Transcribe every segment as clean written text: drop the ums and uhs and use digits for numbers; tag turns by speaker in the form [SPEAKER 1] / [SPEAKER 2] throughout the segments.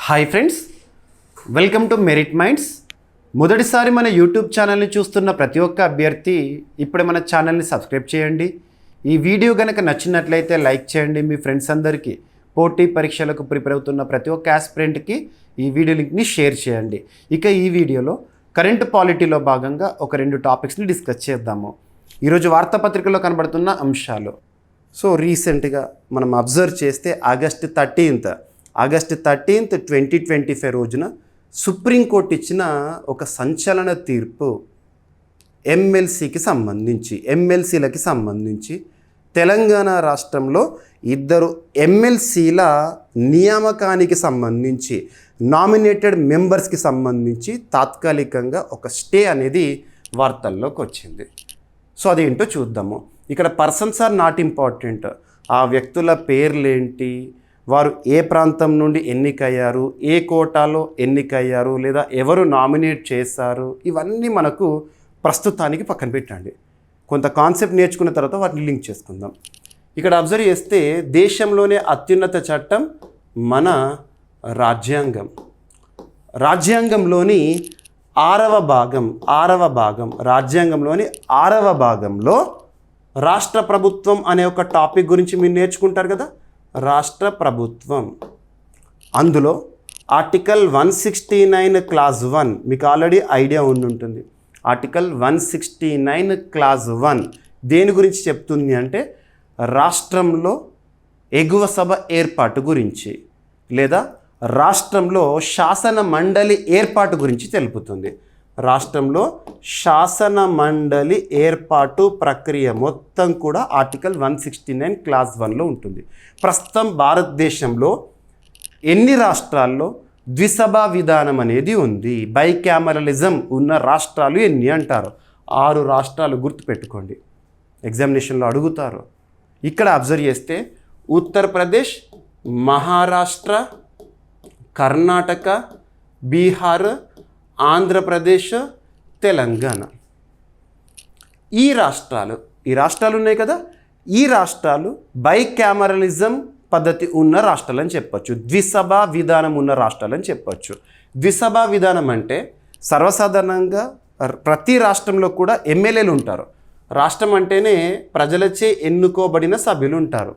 [SPEAKER 1] Hi friends, welcome to merit minds. మొదటిసారి మన YouTube ఛానల్ని చూస్తున్న ప్రతి ఒక్క అభ్యర్థి ఇప్పుడే మన ఛానల్ని సబ్స్క్రైబ్ చేయండి. ఈ వీడియో కనుక నచ్చినట్లయితే లైక్ చేయండి. మీ ఫ్రెండ్స్ అందరికీ, పోటీ పరీక్షలకు ప్రిపేర్ అవుతున్న ప్రతి ఒక్క ఆస్పిరెంట్కి ఈ వీడియో లింక్ని షేర్ చేయండి. ఇక ఈ వీడియోలో కరెంట్ పాలిటీలో భాగంగా ఒక 2 టాపిక్స్ని డిస్కస్ చేద్దాము. ఈరోజు వార్తాపత్రికలో కనబడుతున్న అంశాలు. సో రీసెంట్గా మనం అబ్జర్వ్ చేస్తే ఆగస్ట్ 13, 2025 రోజున సుప్రీంకోర్టు ఇచ్చిన ఒక సంచలన తీర్పు ఎమ్మెల్సీలకి సంబంధించి తెలంగాణ రాష్ట్రంలో 2 ఎమ్మెల్సీల నియామకానికి సంబంధించి నామినేటెడ్ మెంబర్స్కి సంబంధించి తాత్కాలికంగా ఒక స్టే అనేది వార్తల్లోకి వచ్చింది. సో అదేంటో చూద్దాము. ఇక్కడ పర్సన్స్ ఆర్ నాట్ ఇంపార్టెంట్. ఆ వ్యక్తుల పేర్లేంటి, వారు ఏ ప్రాంతం నుండి ఎన్నికయ్యారు, ఏ కోటాలో ఎన్నికయ్యారు, లేదా ఎవరు నామినేట్ చేశారు, ఇవన్నీ మనకు ప్రస్తుతానికి పక్కన పెట్టండి. కొంత కాన్సెప్ట్ నేర్చుకున్న తర్వాత వాటిని లింక్ చేసుకుందాం. ఇక్కడ అబ్జర్వ్ చేస్తే దేశంలోనే అత్యున్నత చట్టం మన రాజ్యాంగంలోని 6వ భాగం రాజ్యాంగంలోని 6వ భాగంలో రాష్ట్ర ప్రభుత్వం అనే ఒక టాపిక్ గురించి మీరు నేర్చుకుంటారు కదా. రాష్ట్ర ప్రభుత్వం, అందులో ఆర్టికల్ 169 క్లాజ్ 1 మీకు ఆల్రెడీ ఐడియా ఉంటుంది. ఆర్టికల్ 169 క్లాజ్ 1 దేని గురించి చెప్తుంది అంటే రాష్ట్రంలో ఎగువ సభ ఏర్పాటు గురించి, లేదా రాష్ట్రంలో శాసన మండలి ఏర్పాటు గురించి తెలుపుతుంది. రాష్ట్రంలో శాసన మండలి ఏర్పాటు ప్రక్రియ మొత్తం కూడా ఆర్టికల్ 169 క్లాజ్ 1లో ఉంటుంది. ప్రస్తుతం భారతదేశంలో ఎన్ని రాష్ట్రాల్లో ద్విసభా విధానం అనేది ఉంది, బైకామరలిజం ఉన్న రాష్ట్రాలు ఎన్ని అంటారు? 6 రాష్ట్రాలు గుర్తుపెట్టుకోండి, ఎగ్జామినేషన్లో అడుగుతారు. ఇక్కడ అబ్జర్వ్ చేస్తే ఉత్తరప్రదేశ్, మహారాష్ట్ర, కర్ణాటక, బీహార్, ఆంధ్రప్రదేశ్, తెలంగాణ, ఈ రాష్ట్రాలు ఉన్నాయి కదా. ఈ రాష్ట్రాలు బైకామరలిజం పద్ధతి ఉన్న రాష్ట్రాలు అని చెప్పచ్చు, ద్విసభా విధానం ఉన్న రాష్ట్రాలు అని చెప్పచ్చు. ద్విసభా విధానం అంటే సర్వసాధారణంగా ప్రతి రాష్ట్రంలో కూడా ఎమ్మెల్యేలు ఉంటారు. రాష్ట్రం అంటేనే ప్రజలచే ఎన్నుకోబడిన సభ్యులు ఉంటారు,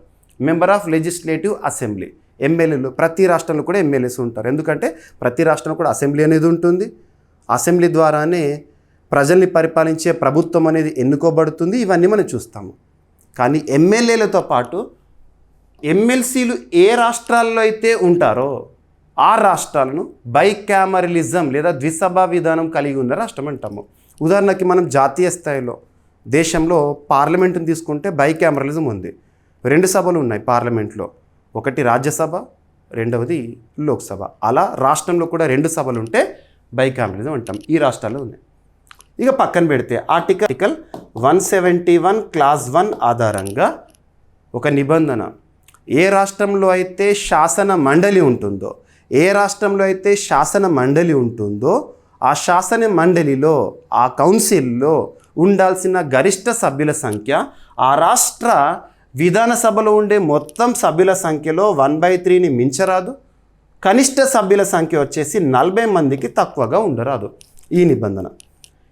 [SPEAKER 1] మెంబర్ ఆఫ్ లెజిస్లేటివ్ అసెంబ్లీ. ఎమ్మెల్యేలు ప్రతి రాష్ట్రంలో కూడా ఎమ్మెల్యేస్ ఉంటారు. ఎందుకంటే ప్రతి రాష్ట్రంలో కూడా అసెంబ్లీ అనేది ఉంటుంది. అసెంబ్లీ ద్వారానే ప్రజల్ని పరిపాలించే ప్రభుత్వం అనేది ఎన్నుకోబడుతుంది. ఇవన్నీ మనం చూస్తాము. కానీ ఎమ్మెల్యేలతో పాటు ఎమ్మెల్సీలు ఏ రాష్ట్రాల్లో అయితే ఉంటారో ఆ రాష్ట్రాలను బైకామరలిజం లేదా ద్విసభా విధానం కలిగి ఉన్న రాష్ట్రం అంటాము. ఉదాహరణకి మనం జాతీయ స్థాయిలో దేశంలో పార్లమెంటును తీసుకుంటే బైకామరలిజం ఉంది. 2 సభలు ఉన్నాయి పార్లమెంట్లో, ఒకటి రాజ్యసభ, రెండవది లోక్సభ. అలా రాష్ట్రంలో కూడా 2 సభలు ఉంటే బైకామరలిజం అంటాం. ఈ రాష్ట్రాల్లో ఉన్నాయి. ఇక పక్కన పెడితే ఆర్టికల్ 171 క్లాజ్ 1 ఆధారంగా ఒక నిబంధన, ఏ రాష్ట్రంలో అయితే శాసన మండలి ఉంటుందో ఆ శాసన మండలిలో, ఆ కౌన్సిల్లో ఉండాల్సిన గరిష్ట సభ్యుల సంఖ్య ఆ రాష్ట్ర విధానసభలో ఉండే మొత్తం సభ్యుల సంఖ్యలో 1/3ని మించరాదు. కనిష్ట సభ్యుల సంఖ్య వచ్చేసి 40 మందికి తక్కువగా ఉండరాదు, ఈ నిబంధన.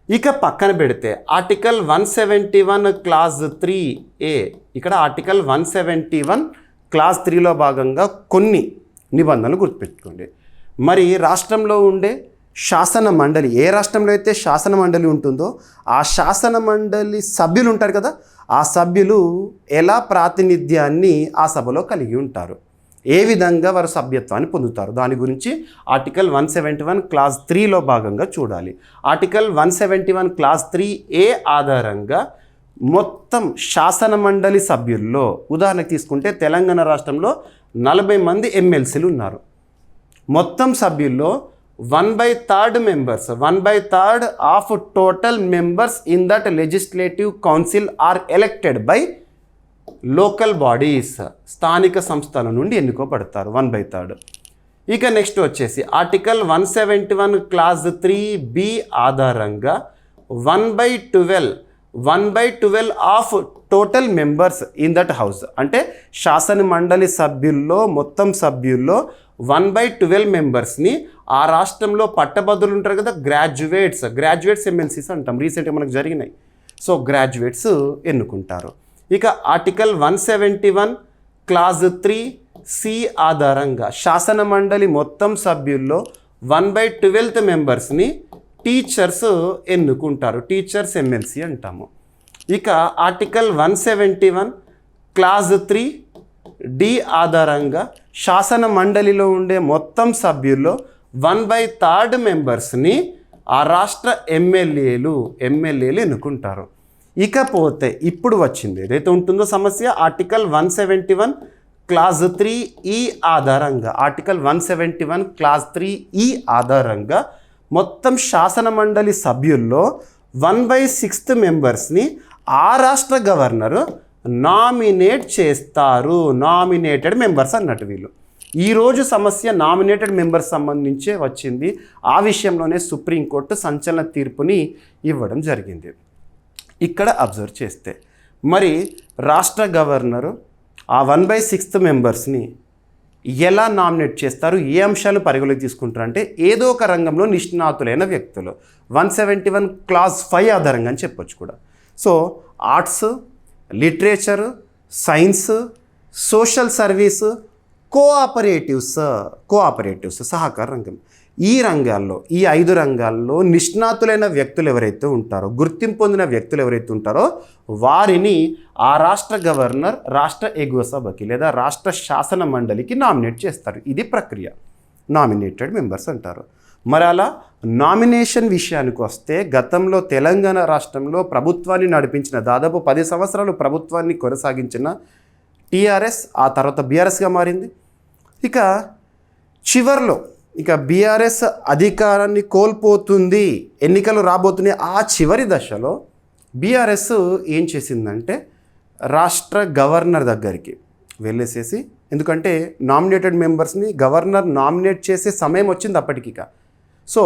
[SPEAKER 1] ఇక పక్కన పెడితే ఆర్టికల్ 171 క్లాజ్ 3A, ఇక్కడ ఆర్టికల్ 171 క్లాజ్ 3లో భాగంగా కొన్ని నిబంధనలు గుర్తుపెట్టుకోండి. మరి రాష్ట్రంలో ఉండే శాసన మండలి, ఏ రాష్ట్రంలో అయితే శాసన మండలి ఉంటుందో ఆ శాసన మండలి సభ్యులు ఉంటారు కదా, ఆ సభ్యులు ఎలా ప్రాతినిధ్యాన్ని ఆ సభలో కలిగి ఉంటారు, ఏ విధంగా వారు సభ్యత్వాన్ని పొందుతారు, దాని గురించి ఆర్టికల్ 171 క్లాజ్ 3లో భాగంగా చూడాలి. ఆర్టికల్ 171 క్లాజ్ 3A ఆధారంగా మొత్తం శాసన మండలి సభ్యుల్లో, ఉదాహరణకు తీసుకుంటే తెలంగాణ రాష్ట్రంలో 40 మంది ఎమ్మెల్సీలు ఉన్నారు. మొత్తం సభ్యుల్లో 1/3 of total members in that legislative council are elected by local bodies, స్థానిక సంస్థల నుండి ఎన్నుకోబడతారు 1/3. ఇక నెక్స్ట్ వచ్చేసి ఆర్టికల్ 171 క్లాజ్ 3B ఆధారంగా 1/12 of total members in that house, అంటే శాసన మండలి సభ్యుల్లో మొత్తం సభ్యుల్లో 1/12 మెంబర్స్ని ఆ రాష్ట్రంలో పట్టభద్రులు ఉంటారు కదా, గ్రాడ్యుయేట్స్ ఎమ్మెల్సీస్ అంటాం, రీసెంట్గా మనకు జరిగినాయి. సో గ్రాడ్యుయేట్స్ ఎన్నుకుంటారు. ఇక ఆర్టికల్ 171 క్లాజ్ 3C ఆధారంగా శాసన మండలి మొత్తం సభ్యుల్లో 1/12 మెంబర్స్ని టీచర్స్ ఎన్నుకుంటారు, టీచర్స్ ఎమ్మెల్సీ అంటాము. ఇక ఆర్టికల్ 171 క్లాజ్ 3D ఆధారంగా శాసన మండలిలో ఉండే మొత్తం సభ్యుల్లో 1/3 మెంబర్స్ని ఆ రాష్ట్ర ఎమ్మెల్యేలు ఎన్నుకుంటారు. ఇకపోతే ఇప్పుడు వచ్చింది ఏదైతే ఉంటుందో సమస్య, ఆర్టికల్ 171 క్లాజ్ 3E ఆధారంగా, ఆర్టికల్ 171 క్లాజ్ 3E ఆధారంగా మొత్తం శాసన మండలి సభ్యుల్లో 1/6 మెంబర్స్ని ఆ రాష్ట్ర గవర్నరు నామినేట్ చేస్తారు. నామినేటెడ్ మెంబర్స్ అన్నట్టు వీళ్ళు. ఈరోజు సమస్య నామినేటెడ్ మెంబర్స్ సంబంధించే వచ్చింది. ఆ విషయంలోనే సుప్రీంకోర్టు సంచలన తీర్పుని ఇవ్వడం జరిగింది. ఇక్కడ అబ్జర్వ్ చేస్తే మరి రాష్ట్ర గవర్నరు ఆ 1/6 మెంబర్స్ని ఎలా నామినేట్ చేస్తారు, ఏ అంశాలు పరిగణలోకి తీసుకుంటారు అంటే ఏదో ఒక రంగంలో నిష్ణాతులైన వ్యక్తులు. 171 క్లాజ్ 5 ఆధారంగా అని చెప్పొచ్చు కూడా. So arts, literature, science, social service, cooperatives సహకార రంగం, ఈ రంగాల్లో, ఈ 5 రంగాల్లో నిష్ణాతులైన వ్యక్తులు ఎవరైతే ఉంటారో, గుర్తింపు పొందిన వ్యక్తులు ఎవరైతే ఉంటారో వారిని ఆ రాష్ట్ర గవర్నర్ రాష్ట్ర ఎగువ సభకి లేదా రాష్ట్ర శాసన మండలికి నామినేట్ చేస్తారు. ఇది ప్రక్రియ, నామినేటెడ్ మెంబర్స్ అంటారు. మరి అలా నామినేషన్ విషయానికి వస్తే గతంలో తెలంగాణ రాష్ట్రంలో ప్రభుత్వాన్ని నడిపించిన, దాదాపు 10 సంవత్సరాలు ప్రభుత్వాన్ని కొనసాగించిన టీఆర్ఎస్ ఆ తర్వాత బీఆర్ఎస్గా మారింది. ఇక చివర్లో ఇక బీఆర్ఎస్ అధికారాన్ని కోల్పోతుంది, ఎన్నికలు రాబోతున్నాయి, ఆ చివరి దశలో బీఆర్ఎస్ ఏం చేసిందంటే రాష్ట్ర గవర్నర్ దగ్గరికి వెళ్ళేసేసి, ఎందుకంటే నామినేటెడ్ మెంబర్స్ని గవర్నర్ నామినేట్ చేసే సమయం వచ్చింది అప్పటికిక. సో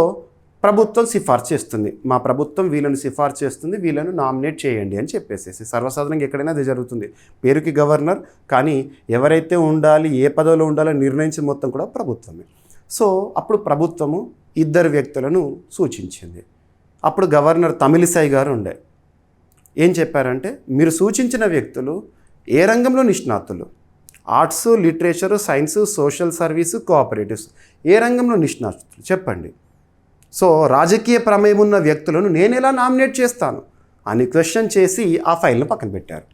[SPEAKER 1] ప్రభుత్వం సిఫార్సు చేస్తుంది, మా ప్రభుత్వం వీళ్ళని సిఫార్సు చేస్తుంది, వీళ్ళను నామినేట్ చేయండి అని చెప్పేసి. సర్వసాధారణంగా ఎక్కడైనా అది జరుగుతుంది, పేరుకి గవర్నర్ కానీ ఎవరైతే ఉండాలి, ఏ పదవిలో ఉండాలో నిర్ణయించి మొత్తం కూడా ప్రభుత్వమే. సో అప్పుడు ప్రభుత్వము 2 వ్యక్తులను సూచించింది. అప్పుడు గవర్నర్ తమిళిసై గారు ఉండే, ఏం చెప్పారంటే మీరు సూచించిన వ్యక్తులు ఏ రంగంలో నిష్ణాతులు, arts, literature, science, social service, cooperatives, ఏ రంగంలో నిష్ణాతులు చెప్పండి. సో రాజకీయ ప్రమేయం ఉన్న వ్యక్తులను నేను ఎలా నామినేట్ చేస్తాను అని క్వశ్చన్ చేసి ఆ ఫైల్ను పక్కన పెట్టారు.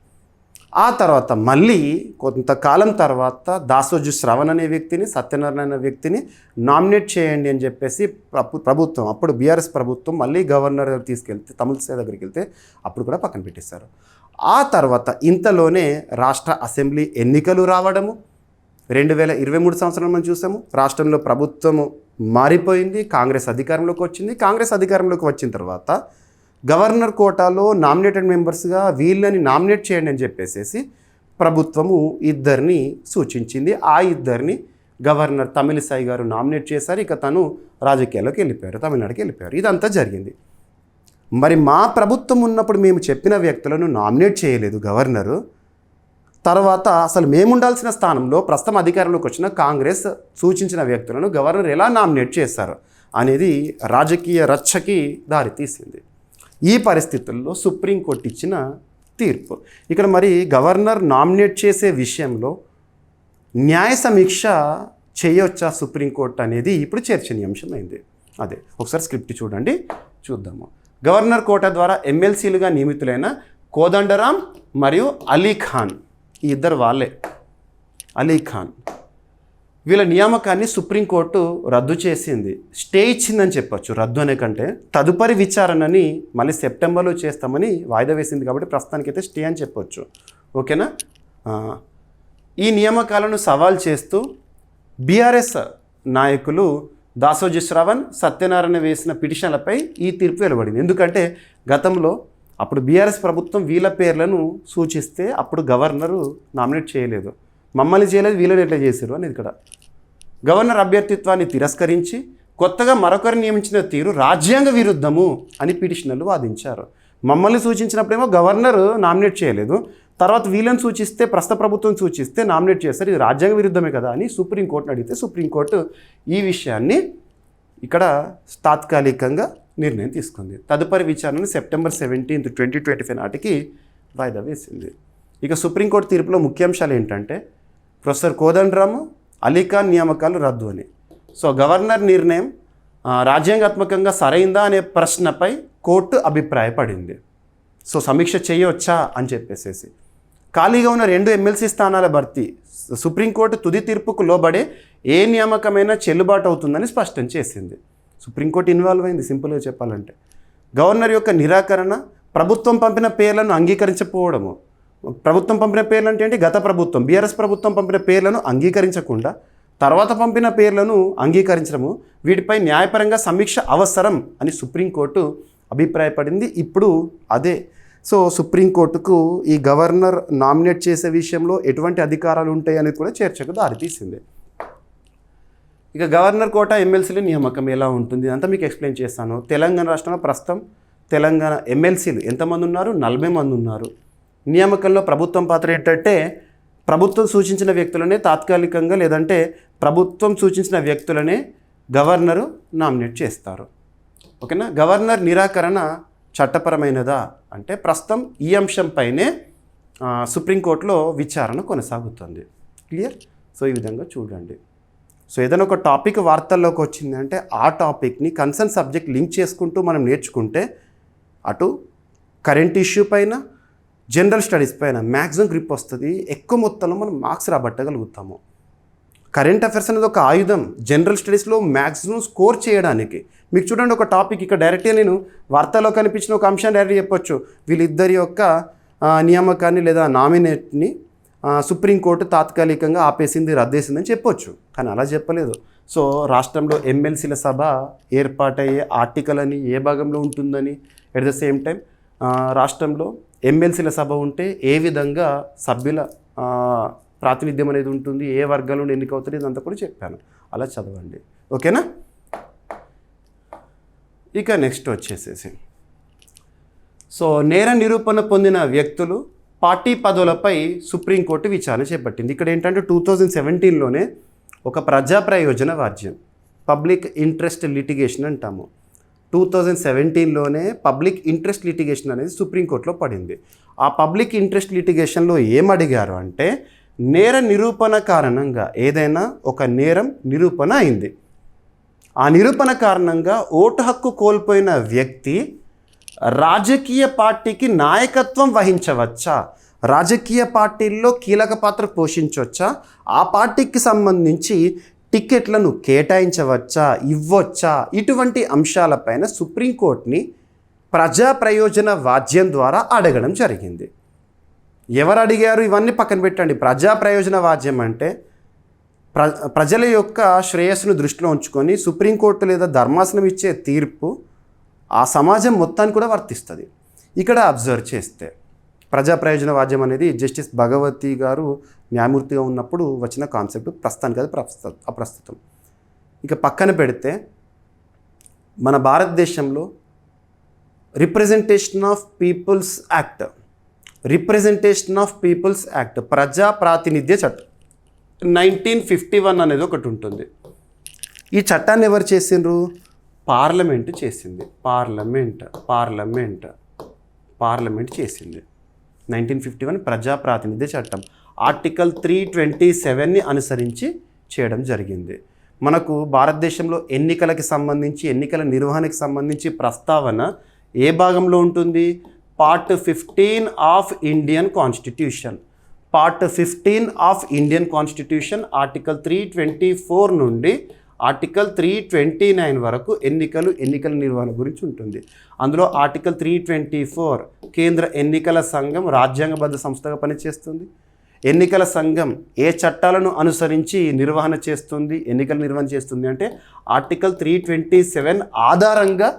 [SPEAKER 1] ఆ తర్వాత మళ్ళీ కొంతకాలం తర్వాత దాసోజు శ్రవణ్ అనే వ్యక్తిని, సత్యనారాయణ అనే వ్యక్తిని నామినేట్ చేయండి అని చెప్పేసి ప్రభుత్వం, అప్పుడు బీఆర్ఎస్ ప్రభుత్వం మళ్ళీ గవర్నర్ తీసుకెళ్తే, తమిళిసై దగ్గరికి వెళ్తే అప్పుడు కూడా పక్కన పెట్టేశారు. ఆ తర్వాత ఇంతలోనే రాష్ట్ర అసెంబ్లీ ఎన్నికలు రావడము, 2023 సంవత్సరం మనం చూసాము. రాష్ట్రంలో ప్రభుత్వము మారిపోయింది, కాంగ్రెస్ అధికారంలోకి వచ్చింది. కాంగ్రెస్ అధికారంలోకి వచ్చిన తర్వాత గవర్నర్ కోటాలో నామినేటెడ్ మెంబర్స్గా వీళ్ళని నామినేట్ చేయండి అని చెప్పేసి ప్రభుత్వము 2 సూచించింది. ఆ 2 గవర్నర్ తమిళిసై గారు నామినేట్ చేశారు. ఇక తను రాజకీయాల్లోకి వెళ్ళిపోయారు, తమిళనాడుకి వెళ్ళిపోయారు. ఇదంతా జరిగింది. మరి మా ప్రభుత్వం ఉన్నప్పుడు మేము చెప్పిన వ్యక్తులను నామినేట్ చేయలేదు గవర్నరు. తర్వాత అసలు మేము ఉండాల్సిన స్థానంలో ప్రస్తుతం అధికారంలోకి వచ్చిన కాంగ్రెస్ సూచించిన వ్యక్తులను గవర్నర్ ఎలా నామినేట్ చేశారు అనేది రాజకీయ రచ్చకి దారితీసింది. ఈ పరిస్థితుల్లో సుప్రీంకోర్టు ఇచ్చిన తీర్పు. ఇక్కడ మరి గవర్నర్ నామినేట్ చేసే విషయంలో న్యాయ సమీక్ష చేయొచ్చా సుప్రీంకోర్టు అనేది ఇప్పుడు చర్చనీయాంశమైంది. అదే ఒకసారి స్క్రిప్ట్ చూడండి, చూద్దాము. గవర్నర్ కోటా ద్వారా ఎమ్మెల్సీలుగా నియమితులైన కోదండరాం మరియు అలీ ఖాన్, ఈ 2 వాళ్ళే, అలీ ఖాన్, వీళ్ళ నియామకాన్ని సుప్రీంకోర్టు రద్దు చేసింది, స్టే ఇచ్చిందని చెప్పొచ్చు. రద్దు అనే కంటే తదుపరి విచారణని మళ్ళీ సెప్టెంబర్లో చేస్తామని వాయిదా వేసింది కాబట్టి ప్రస్తుతానికైతే స్టే అని చెప్పొచ్చు. ఓకేనా? ఈ నియామకాలను సవాల్ చేస్తూ బీఆర్ఎస్ నాయకులు దాసోజు శ్రవణ్, సత్యనారాయణ వేసిన పిటిషన్లపై ఈ తీర్పు వెలువడింది. ఎందుకంటే గతంలో అప్పుడు బీఆర్ఎస్ ప్రభుత్వం వీళ్ళ పేర్లను సూచిస్తే అప్పుడు గవర్నరు నామినేట్ చేయలేదు, మమ్మల్ని చేయలేదు, వీళ్ళని ఎట్లా చేశారు అనేది ఇక్కడ. గవర్నర్ అభ్యర్థిత్వాన్ని తిరస్కరించి కొత్తగా మరొకరిని నియమించిన తీరు రాజ్యాంగ విరుద్ధము అని పిటిషనర్లు వాదించారు. మమ్మల్ని సూచించినప్పుడేమో గవర్నర్ నామినేట్ చేయలేదు, తర్వాత వీళ్ళని సూచిస్తే ప్రస్తుత ప్రభుత్వం సూచిస్తే నామినేట్ చేస్తారు, ఇది రాజ్యాంగ విరుద్ధమే కదా అని సుప్రీంకోర్టుని అడిగితే సుప్రీంకోర్టు ఈ విషయాన్ని ఇక్కడ తాత్కాలికంగా నిర్ణయం తీసుకుంది. తదుపరి విచారణను September 17, 2025 నాటికి వాయిదా వేసింది. ఇక సుప్రీంకోర్టు తీర్పులో ముఖ్యాంశాలు ఏంటంటే ప్రొఫెసర్ కోదండరాము, అలీఖాన్ నియామకాలు రద్దు అని. సో గవర్నర్ నిర్ణయం రాజ్యాంగాత్మకంగా సరైందా అనే ప్రశ్నపై కోర్టు అభిప్రాయపడింది. సో సమీక్ష చేయవచ్చా అని చెప్పేసేసి ఖాళీగా ఉన్న 2 ఎమ్మెల్సీ స్థానాల భర్తీ సుప్రీంకోర్టు తుది తీర్పుకు లోబడే ఏ నియామకమైనా చెల్లుబాటు అవుతుందని స్పష్టం చేసింది. సుప్రీంకోర్టు ఇన్వాల్వ్ అయింది సింపుల్గా చెప్పాలంటే. గవర్నర్ యొక్క నిరాకరణ, ప్రభుత్వం పంపిన పేర్లను అంగీకరించకపోవడము. ప్రభుత్వం పంపిన పేర్లు అంటే ఏంటి? గత ప్రభుత్వం బీఆర్ఎస్ ప్రభుత్వం పంపిన పేర్లను అంగీకరించకుండా తర్వాత పంపిన పేర్లను అంగీకరించడము, వీటిపై న్యాయపరంగా సమీక్ష అవసరం అని సుప్రీంకోర్టు అభిప్రాయపడింది. ఇప్పుడు అదే సో సుప్రీంకోర్టుకు ఈ గవర్నర్ నామినేట్ చేసే విషయంలో ఎటువంటి అధికారాలు ఉంటాయి అనేది కూడా చర్చకు దారితీసింది. ఇక గవర్నర్ కోటా ఎమ్మెల్సీల నియామకం ఎలా ఉంటుంది అంతా మీకు ఎక్స్ప్లెయిన్ చేస్తాను. తెలంగాణ రాష్ట్రంలో ప్రస్తుతం తెలంగాణ ఎమ్మెల్సీలు ఎంతమంది ఉన్నారు? 40 మంది ఉన్నారు. నియామకంలో ప్రభుత్వం పాత్ర ఏంటంటే ప్రభుత్వం సూచించిన వ్యక్తులనే తాత్కాలికంగా లేదంటే ప్రభుత్వం సూచించిన వ్యక్తులనే గవర్నరు నామినేట్ చేస్తారు. ఓకేనా? గవర్నర్ నిరాకరణ చట్టపరమైనదా అంటే ప్రస్తుతం ఈ అంశంపైనే సుప్రీంకోర్టులో విచారణ కొనసాగుతుంది. క్లియర్? సో ఈ విధంగా చూడండి. సో ఏదైనా ఒక టాపిక్ వార్తల్లోకి వచ్చిందంటే ఆ టాపిక్ని కన్సర్న్ సబ్జెక్ట్ లింక్ చేసుకుంటూ మనం నేర్చుకుంటే అటు కరెంట్ ఇష్యూ పైన జనరల్ స్టడీస్ పైన మ్యాక్సిమం గ్రిప్ వస్తుంది, ఎక్కువ మొత్తంలో మనం మార్క్స్ రాబట్టగలుగుతాము. కరెంట్ అఫైర్స్ అనేది ఒక ఆయుధం జనరల్ స్టడీస్లో మ్యాక్సిమం స్కోర్ చేయడానికి. మీకు చూడండి, ఒక టాపిక్ ఇక్కడ డైరెక్ట్గా నేను వార్తల్లో కనిపించిన ఒక అంశాన్ని డైరెక్ట్గా చెప్పొచ్చు, వీళ్ళిద్దరి యొక్క నియామకాన్ని లేదా నామినేట్ని సుప్రీంకోర్టు తాత్కాలికంగా ఆపేసింది, రద్దేసిందని చెప్పొచ్చు. కానీ అలా చెప్పలేదు. సో రాష్ట్రంలో ఎమ్మెల్సీల సభ ఏర్పాటయ్యే ఆర్టికల్ అని ఏ భాగంలో ఉంటుందని, ఎట్ ద సేమ్ టైం రాష్ట్రంలో ఎమ్మెల్సీల సభ ఉంటే ఏ విధంగా సభ్యుల ప్రాతినిధ్యం అనేది ఉంటుంది, ఏ వర్గాల నుండి ఎన్నికవుతుంది, ఇదంతా కూడా చెప్పాను. అలా చదవండి. ఓకేనా? ఇక నెక్స్ట్ వచ్చేసేసి సో నేర నిరూపణ పొందిన వ్యక్తులు పార్టీ పదవులపై సుప్రీంకోర్టు విచారణ చేపట్టింది. ఇక్కడ ఏంటంటే 2017లోనే ఒక ప్రజా ప్రయోజన వాద్యం పబ్లిక్ ఇంట్రెస్ట్ లిటిగేషన్ అంటాము. 2017లోనే పబ్లిక్ ఇంట్రెస్ట్ లిటిగేషన్ అనేది సుప్రీంకోర్టులో పడింది. ఆ పబ్లిక్ ఇంట్రెస్ట్ లిటిగేషన్లో ఏమడిగారు అంటే నేర నిరూపణ కారణంగా ఏదైనా ఒక నేరం నిరూపణ అయింది, ఆ నిరూపణ కారణంగా ఓటు హక్కు కోల్పోయిన వ్యక్తి రాజకీయ పార్టీకి నాయకత్వం వహించవచ్చా, రాజకీయ పార్టీల్లో కీలక పాత్ర పోషించవచ్చా, ఆ పార్టీకి సంబంధించి టికెట్లను కేటాయించవచ్చా, ఇవ్వచ్చా, ఇటువంటి అంశాలపైన సుప్రీంకోర్టుని ప్రజా ప్రయోజన వాద్యం ద్వారా అడగడం జరిగింది. ఎవరు అడిగారు ఇవన్నీ పక్కన పెట్టండి. ప్రజా ప్రయోజన వాద్యం అంటే ప్రజల యొక్క శ్రేయస్సును దృష్టిలో ఉంచుకొని సుప్రీంకోర్టు లేదా ధర్మాసనం ఇచ్చే తీర్పు ఆ సమాజం మొత్తానికి కూడా వర్తిస్తుంది. ఇక్కడ అబ్జర్వ్ చేస్తే ప్రజా ప్రయోజన వాద్యం అనేది జస్టిస్ భగవతి గారు న్యాయమూర్తిగా ఉన్నప్పుడు వచ్చిన కాన్సెప్ట్, ప్రస్తుతానికి అది అప్రస్తుతం. ఇక పక్కన పెడితే మన భారతదేశంలో రిప్రజెంటేషన్ ఆఫ్ పీపుల్స్ యాక్ట్ ప్రజా ప్రాతినిధ్య చట్టం 1951 అనేది ఒకటి ఉంటుంది. ఈ చట్టాన్ని ఎవరు చేసిండ్రు? పార్లమెంట్ చేసింది. పార్లమెంట్ చేసింది 1951 ప్రజా ప్రాతినిధ్య చట్టం ఆర్టికల్ 327ని అనుసరించి చేయడం జరిగింది. మనకు భారతదేశంలో ఎన్నికలకి సంబంధించి ఎన్నికల నిర్వహణకి సంబంధించి ప్రస్తావన ఏ భాగంలో ఉంటుంది? Part 15 of Indian constitution article 324 నుండి ఆర్టికల్ 329 వరకు ఎన్నికల నిర్వహణ గురించి ఉంటుంది. అందులో ఆర్టికల్ 324 కేంద్ర ఎన్నికల సంఘం రాజ్యాంగబద్ధ సంస్థగా పనిచేస్తుంది. ఎన్నికల సంఘం ఏ చట్టాలను అనుసరించి ఎన్నికల నిర్వహణ చేస్తుంది అంటే ఆర్టికల్ 327 ఆధారంగా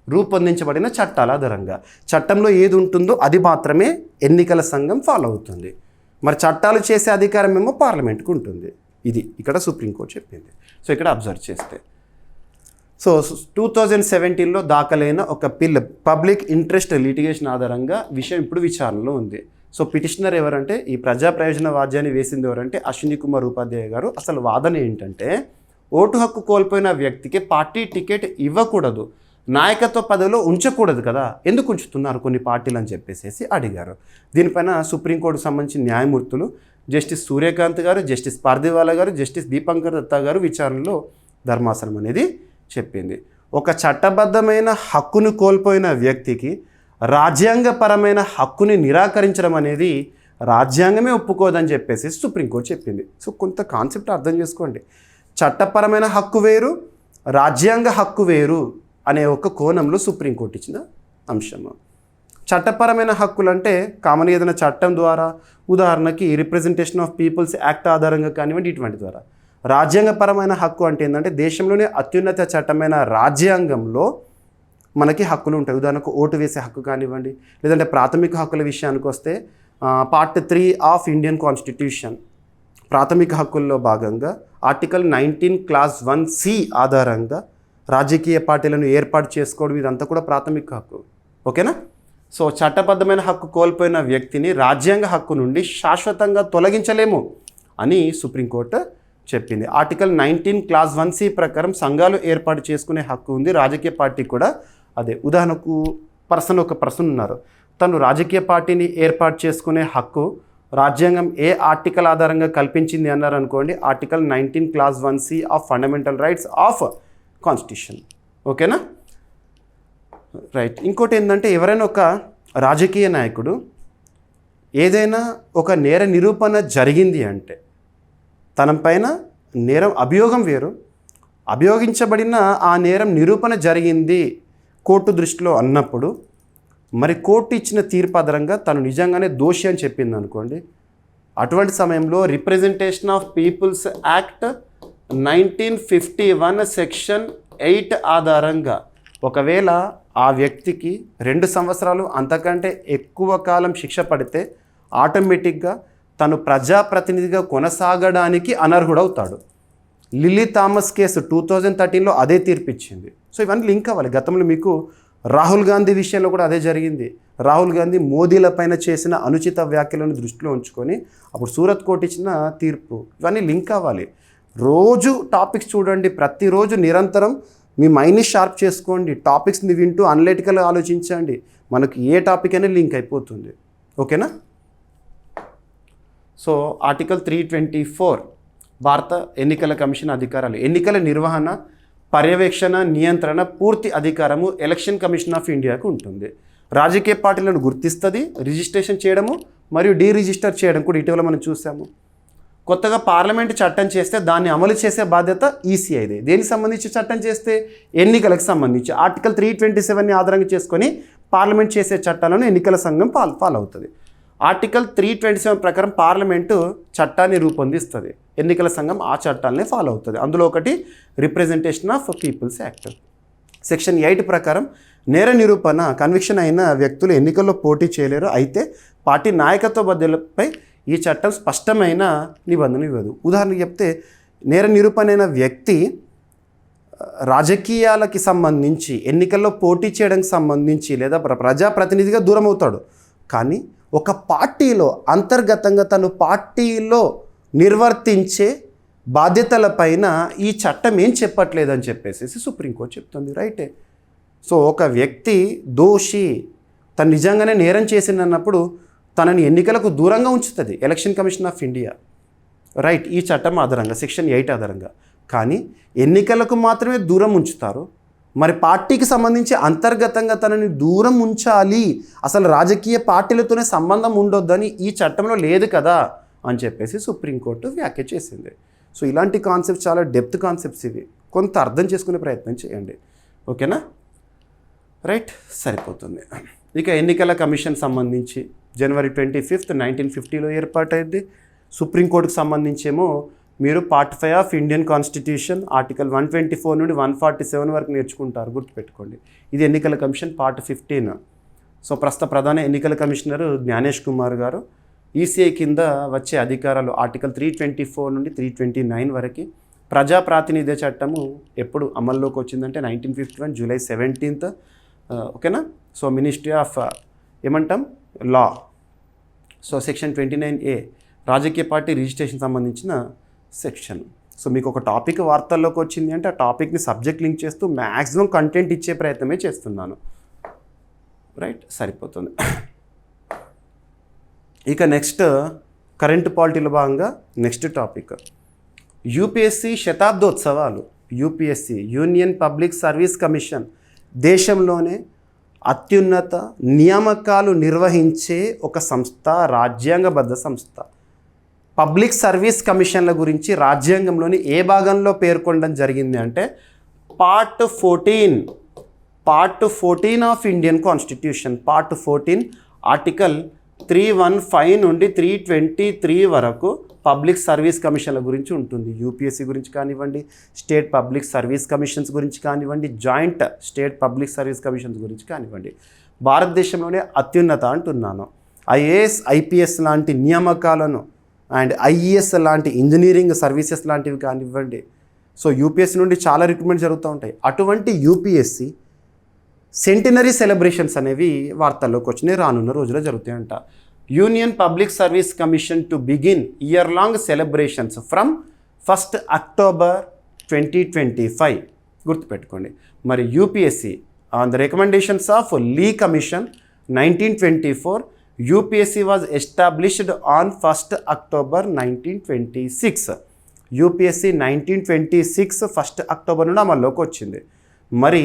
[SPEAKER 1] రూపొందించబడిన చట్టాల ఆధారంగా. చట్టంలో ఏది ఉంటుందో అది మాత్రమే ఎన్నికల సంఘం ఫాలో అవుతుంది. మరి చట్టాలు చేసే అధికారం ఏమో పార్లమెంట్కి ఉంటుంది. ఇది ఇక్కడ సుప్రీంకోర్టు చెప్పింది. సో ఇక్కడ అబ్జర్వ్ చేస్తే 2017లో దాఖలైన ఒక పబ్లిక్ ఇంట్రెస్ట్ లిటిగేషన్ ఆధారంగా విషయం ఇప్పుడు విచారణలో ఉంది. సో పిటిషనర్ ఎవరంటే ఈ ప్రజా ప్రయోజన వాద్యాన్ని వేసింది ఎవరంటే అశ్విని కుమార్ ఉపాధ్యాయ గారు. అసలు వాదన ఏంటంటే ఓటు హక్కు కోల్పోయిన వ్యక్తికి పార్టీ టికెట్ ఇవ్వకూడదు, నాయకత్వ పదవిలో ఉంచకూడదు కదా, ఎందుకు ఉంచుతున్నారు కొన్ని పార్టీలు అని చెప్పేసి అడిగారు. దీనిపైన సుప్రీంకోర్టుకు సంబంధించిన న్యాయమూర్తులు జస్టిస్ సూర్యకాంత్ గారు, జస్టిస్ పార్దివాలా గారు, జస్టిస్ దీపంకర్ దత్తా గారు విచారణలో ధర్మాసనం అనేది చెప్పింది. ఒక చట్టబద్ధమైన హక్కును కోల్పోయిన వ్యక్తికి రాజ్యాంగపరమైన హక్కుని నిరాకరించడం అనేది రాజ్యాంగమే ఒప్పుకోదని చెప్పేసి సుప్రీంకోర్టు చెప్పింది. సో కొంత కాన్సెప్ట్ అర్థం చేసుకోండి. చట్టపరమైన హక్కు వేరు, రాజ్యాంగ హక్కు వేరు అనే ఒక కోణంలో సుప్రీంకోర్టు ఇచ్చిన అంశము. చట్టపరమైన హక్కులు అంటే కామన్ ఏదైనా చట్టం ద్వారా, ఉదాహరణకి రిప్రజెంటేషన్ ఆఫ్ పీపుల్స్ యాక్ట్ ఆధారంగా కానివ్వండి, ఇటువంటి ద్వారా. రాజ్యాంగపరమైన హక్కు అంటే ఏంటంటే దేశంలోనే అత్యున్నత చట్టమైన రాజ్యాంగంలో మనకి హక్కులు ఉంటాయి. ఉదాహరణకు ఓటు వేసే హక్కు కానివ్వండి, లేదంటే ప్రాథమిక హక్కుల విషయానికి వస్తే పార్ట్ 3 ఆఫ్ ఇండియన్ కాన్స్టిట్యూషన్ ప్రాథమిక హక్కుల్లో భాగంగా ఆర్టికల్ 19 క్లాస్ 1C ఆధారంగా రాజకీయ పార్టీలను ఏర్పాటు చేసుకోవడం ఇదంతా కూడా ప్రాథమిక హక్కు. ఓకేనా? సో చట్టబద్ధమైన హక్కు కోల్పోయిన వ్యక్తిని రాజ్యాంగ హక్కు నుండి శాశ్వతంగా తొలగించలేము అని సుప్రీంకోర్టు చెప్పింది. ఆర్టికల్ 19 క్లాస్ 1C ప్రకారం సంఘాలు ఏర్పాటు చేసుకునే హక్కు ఉంది, రాజకీయ పార్టీ కూడా అదే. ఉదాహరణకు ఒక పర్సన్ ఉన్నారు, తను రాజకీయ పార్టీని ఏర్పాటు చేసుకునే హక్కు రాజ్యాంగం ఏ ఆర్టికల్ ఆధారంగా కల్పించింది అన్నారు అనుకోండి, article 19 class 1C of fundamental rights of constitution. ఓకేనా? రైట్. ఇంకోటి ఏంటంటే ఎవరైనా ఒక రాజకీయ నాయకుడు ఏదైనా ఒక నేర నిరూపణ జరిగింది అంటే తనపైన నేరం అభియోగం వేరు, అభియోగించబడిన ఆ నేరం నిరూపణ జరిగింది కోర్టు దృష్టిలో అన్నప్పుడు మరి కోర్టు ఇచ్చిన తీర్పు ఆధారంగా తను నిజంగానే దోషి అని చెప్పింది అనుకోండి, అటువంటి సమయంలో representation of people's act 1951 section 8 ఆధారంగా ఒకవేళ ఆ వ్యక్తికి 2 సంవత్సరాలు అంతకంటే ఎక్కువ కాలం శిక్ష పడితే ఆటోమేటిక్గా తను ప్రజాప్రతినిధిగా కొనసాగడానికి అనర్హుడవుతాడు. లిల్లీ థామస్ కేసు 2013లో అదే తీర్పు ఇచ్చింది. సో ఇవన్నీ లింక్ అవ్వాలి. గతంలో మీకు రాహుల్ గాంధీ విషయంలో కూడా అదే జరిగింది. రాహుల్ గాంధీ మోదీల పైన చేసిన అనుచిత వ్యాఖ్యలను దృష్టిలో ఉంచుకొని అప్పుడు సూరత్ కోర్టు ఇచ్చిన తీర్పు, ఇవన్నీ లింక్ అవ్వాలి. రోజు టాపిక్స్ చూడండి, ప్రతిరోజు నిరంతరం మీ మైండ్ని షార్ప్ చేసుకోండి, టాపిక్స్ని వింటూ అనలిటికల్గా ఆలోచించండి, మనకు ఏ టాపిక్ అయినా లింక్ అయిపోతుంది. ఓకేనా? సో ఆర్టికల్ 324 భారత ఎన్నికల కమిషన్ అధికారాలు. ఎన్నికల నిర్వహణ, పర్యవేక్షణ, నియంత్రణ పూర్తి అధికారము ఎలక్షన్ కమిషన్ ఆఫ్ ఇండియాకు ఉంటుంది. రాజకీయ పార్టీలను గుర్తిస్తుంది, రిజిస్ట్రేషన్ చేయడము మరియు డీరిజిస్టర్ చేయడం కూడా ఇటీవల మనం చూసాము. కొత్తగా పార్లమెంట్ చట్టం చేస్తే దాన్ని అమలు చేసే బాధ్యత ఈసీఐదే. దేనికి సంబంధించి చట్టం చేస్తే? ఎన్నికలకు సంబంధించి. ఆర్టికల్ 327ని ఆధారంగా చేసుకొని పార్లమెంట్ చేసే చట్టాలను ఎన్నికల సంఘం ఫాలో అవుతుంది. ఆర్టికల్ 327 ప్రకారం పార్లమెంటు చట్టాన్ని రూపొందిస్తుంది, ఎన్నికల సంఘం ఆ చట్టాలనే ఫాలో అవుతుంది. అందులో ఒకటి representation of people's act. Section 8 ప్రకారం నేర నిరూపణ కన్విక్షన్ అయిన వ్యక్తులు ఎన్నికల్లో పోటీ చేయలేరు, అయితే పార్టీ నాయకత్వ బదిలీపై ఈ చట్టం స్పష్టమైన నిబంధన ఇవ్వదు. ఉదాహరణకు చెప్తే నేర నిరూపణ అయిన వ్యక్తి రాజకీయాలకి సంబంధించి ఎన్నికల్లో పోటీ చేయడానికి సంబంధించి లేదా ప్రజాప్రతినిధిగా దూరం అవుతాడు, కానీ ఒక పార్టీలో అంతర్గతంగా తను పార్టీలో నిర్వర్తించే బాధ్యతలపైన ఈ చట్టం ఏం చెప్పట్లేదని చెప్పేసి సుప్రీంకోర్టు చెప్తుంది. రైటే. సో ఒక వ్యక్తి దోషి, తను నిజంగానే నేరం చేసిందన్నప్పుడు తనని ఎన్నికలకు దూరంగా ఉంచుతుంది election commission of India. Right. ఈ చట్టం ఆధారంగా సెక్షన్ 8 ఆధారంగా. కానీ ఎన్నికలకు మాత్రమే దూరం ఉంచుతారు, మరి పార్టీకి సంబంధించి అంతర్గతంగా తనని దూరం ఉంచాలి, అసలు రాజకీయ పార్టీలతోనే సంబంధం ఉండొద్దని ఈ చట్టంలో లేదు కదా అని చెప్పేసి సుప్రీంకోర్టు వ్యాఖ్య చేసింది. సో ఇలాంటి కాన్సెప్ట్స్ చాలా డెప్త్ కాన్సెప్ట్స్ ఇవి, కొంత అర్థం చేసుకునే ప్రయత్నం చేయండి. ఓకేనా? రైట్, సరిపోతుంది. ఇక ఎన్నికల కమిషన్ సంబంధించి జనవరి 25, 1950లో ఏర్పాటైంది. సుప్రీంకోర్టుకు సంబంధించేమో మీరు part 5 of Indian constitution article 124 నుండి 147 వరకు నేర్చుకుంటారు, గుర్తుపెట్టుకోండి. ఇది ఎన్నికల కమిషన్ పార్ట్ 15. సో ప్రస్తుత ప్రధాన ఎన్నికల కమిషనర్ జ్ఞానేష్ కుమార్ గారు. ఈసీఐ కింద వచ్చే అధికారాలు ఆర్టికల్ 324 నుండి 329 వరకు. ప్రజా ప్రాతినిధ్య చట్టము ఎప్పుడు అమల్లోకి వచ్చిందంటే 1951 జూలై 17th. ఓకేనా? సో మినిస్ట్రీ ఆఫ్ ఏమంటాం లా, సో సెక్షన్ 29A రాజకీయ పార్టీ రిజిస్ట్రేషన్ సంబంధించిన సెక్షన్. సో మీకు ఒక టాపిక్ వార్తల్లోకి వచ్చింది అంటే ఆ టాపిక్ని సబ్జెక్ట్ లింక్ చేస్తూ మ్యాక్సిమం కంటెంట్ ఇచ్చే ప్రయత్నమే చేస్తున్నాను. రైట్, సరిపోతుంది. ఇక నెక్స్ట్ కరెంట్ పాలిటీలో భాగంగా నెక్స్ట్ టాపిక్ యూపీఎస్సీ శతాబ్దోత్సవాలు. UPSC union public service commission దేశంలోనే అత్యున్నత నియామకాలు నిర్వహించే ఒక సంస్థ, రాజ్యాంగబద్ధ సంస్థ. పబ్లిక్ సర్వీస్ కమిషన్ల గురించి రాజ్యాంగంలోని ఏ భాగంలో పేర్కొనడం జరిగింది అంటే part 14 of Indian constitution. Part 14 article 315 నుండి 323 వరకు పబ్లిక్ సర్వీస్ కమిషన్ల గురించి ఉంటుంది. యూపీఎస్సీ గురించి కానివ్వండి, స్టేట్ పబ్లిక్ సర్వీస్ కమిషన్స్ గురించి కానివ్వండి, joint state public service commissions గురించి కానివ్వండి. భారతదేశంలోనే అత్యున్నత అంటున్నాను. ఐఏఎస్, ఐపీఎస్ లాంటి నియామకాలను అండ్ ఐఈఎస్ లాంటి ఇంజనీరింగ్ సర్వీసెస్ లాంటివి కానివ్వండి. సో యూపీఎస్సీ నుండి చాలా రిక్రూట్మెంట్ జరుగుతూ ఉంటాయి. అటువంటి యూపీఎస్సీ సెంటినరీ సెలబ్రేషన్స్ అనేవి వార్తల్లోకి వచ్చినాయి, రానున్న రోజుల్లో జరుగుతాయంట. Union public service commission to begin year long celebrations from 1st October 2025. గుర్తుపెట్టుకోండి. మరి UPSC on the recommendations of Lee commission 1924 UPSC was established on 1st October 1926. యూపీఎస్సీ 1926 1st October నుండి అమల్లోకి వచ్చింది. మరి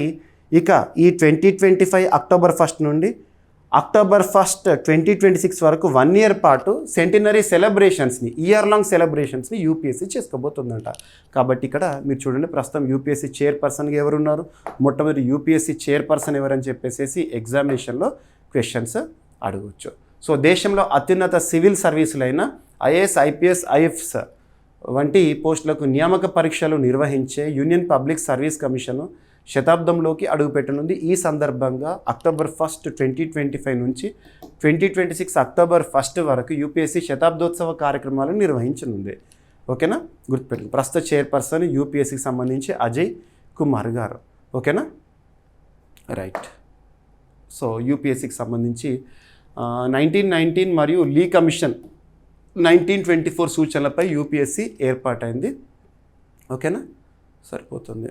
[SPEAKER 1] ఇక ఈ 2025 October 1st నుండి October 1st 2026 వరకు 1 year పాటు సెంటినరీ సెలబ్రేషన్స్ని, ఇయర్ లాంగ్ సెలబ్రేషన్స్ని యూపీఎస్సీ చేసుకోబోతుందంట. కాబట్టి ఇక్కడ మీరు చూడండి, ప్రస్తుతం యూపీఎస్సీ చైర్పర్సన్గా ఎవరున్నారు, మొట్టమొదటి యూపీఎస్సీ చైర్పర్సన్ ఎవరని చెప్పేసి ఎగ్జామినేషన్లో క్వశ్చన్స్ అడగవచ్చు. సో దేశంలో అత్యున్నత సివిల్ సర్వీసులైన ఐఏఎస్, ఐపీఎస్, ఐఎఫ్ఎస్ వంటి పోస్టులకు నియామక పరీక్షలు నిర్వహించే యూనియన్ పబ్లిక్ సర్వీస్ కమిషను శతాబ్దంలోకి అడుగుపెట్టనుంది. ఈ సందర్భంగా October 1st 2025 నుంచి 2026 October 1st వరకు యూపీఎస్సీ శతాబ్దోత్సవ కార్యక్రమాలను నిర్వహించనుంది. ఓకేనా, గుర్తుపెట్టుకు. ప్రస్తుత చైర్పర్సన్ యూపీఎస్సీకి సంబంధించి అజయ్ కుమార్ గారు. ఓకేనా, రైట్. సో యూపీఎస్సీకి సంబంధించి 1919 మరియు లీ కమిషన్ 1924 సూచనలపై యూపీఎస్సీ ఏర్పాటైంది. ఓకేనా, సరిపోతుంది.